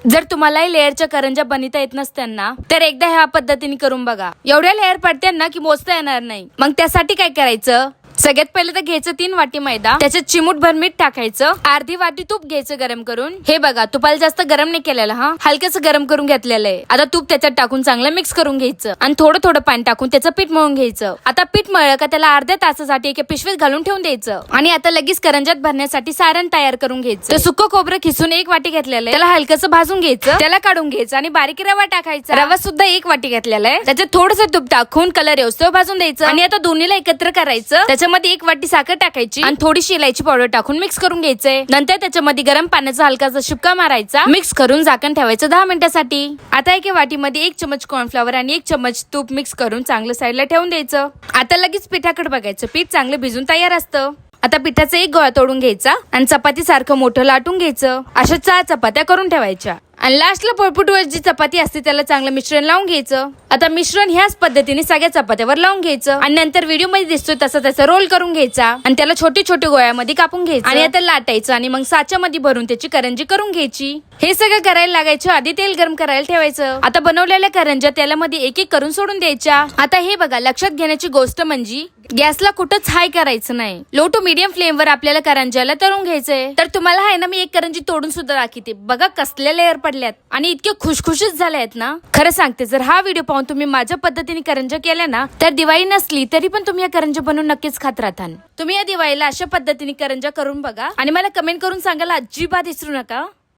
जर तुम्हालाही लेअरच्या करंजा बनवता येत नसत्यांना तर एकदा ह्या पद्धतीने करून बघा. एवढ्या लेअर पडत्यांना की मोजता येणार नाही. मग त्यासाठी काय करायचं, सगळ्यात पहिले तर घ्यायचं 3 वाटी मैदा, त्याच्यात चिमूटभर मीठ टाकायचं, अर्धी वाटी तूप घ्यायचं गरम करून. हे बघा तुपाला जास्त गरम नाही केलेलं हा, हलकस गरम करून घेतलेलं आहे. आता तूप त्याच्यात टाकून चांगलं मिक्स करून घ्यायचं आणि थोडं थोडं पाणी टाकून त्याचं पीठ मळून घ्यायचं. आता पीठ मळलं का त्याला अर्ध्या तासासाठी एका पिशवीत घालून ठेवून द्यायचं. आणि आता लगेच करंजात भरण्यासाठी सारण तयार करून घ्यायचं. तर सुकं खोबरं खिसून 1 वाटी घेतलेलं आहे, त्याला हलकस भाजून घ्यायचं, त्याला काढून घ्यायचं आणि बारीक रवा टाकायचा. रवा सुद्धा 1 वाटी घेतलेला आहे, त्याच्यात थोडंसं तूप टाकून कलर येऊस्तोवर भाजून द्यायचं. आणि आता दोन्हीला एकत्र करायचं, त्याच्यामध्ये 1 वाटी साखर टाकायची आणि थोडीशी इलायची पावडर टाकून मिक्स करून घ्यायचंय. नंतर त्याच्यामध्ये गरम पाण्याचा हलकासा शिपका मारायचा, मिक्स करून झाकण ठेवायचं 10 मिनिटासाठी. आता एका वाटीमध्ये 1 चमच कॉर्नफ्लॉवर आणि 1 चमच तूप मिक्स करून चांगलं साईडला ठेवून द्यायचं. आता लगेच पिठाकडे बघायचं, पीठ चांगलं भिजून तयार असतं. आता पिठाचा 1 गोळा तोडून घ्यायचा आणि चपाती सारखं मोठं लाटून घ्यायचं. अशा 4 चपात्या करून ठेवायच्या आणि लास्टला पोळपुटवर जी चपाती असते त्याला चांगलं मिश्रण लावून घ्यायचं. आता मिश्रण ह्याच पद्धतीने सगळ्या चपात्यावर लावून घ्यायचं आणि नंतर व्हिडिओ मध्ये दिसतोय तसा त्याचा रोल करून घ्यायचा आणि त्याला छोटे छोटे गोळ्यामध्ये कापून घ्यायचं आणि आता लाटायचं आणि मग साच्यामध्ये भरून त्याची करंजी करून घ्यायची. हे सगळं करायला लागायचं आधी तेल गरम करायला ठेवायचं. आता बनवलेल्या करंज्या तेलामध्ये एक एक करून सोडून द्यायच्या. आता हे बघा लक्षात घेण्याची गोष्ट म्हणजे गॅसला कुठंच हाय करायचं नाही, लो टू मीडियम फ्लेम वर आपल्याला करंज्याला तळून घ्यायचंय. तर तुम्हाला आहे ना मी एक करंजी तोडून सुद्धा दाखवते, बघा कसल्या लेअर पडल्यात आणि इतके खुशखुशीत झाले आहेत ना. खरं सांगते जर हा व्हिडिओ पाहून तुम्ही माझ्या पद्धतीने करंज्या केल्या ना तर दिवाळी नसली तरी पण तुम्ही या करंज्या बनवून नक्कीच खात राहता. तुम्ही या दिवाळीला अशा पद्धतीने करंज्या करून बघा आणि मला कमेंट करून सांगायला अजिबात विसरू नका.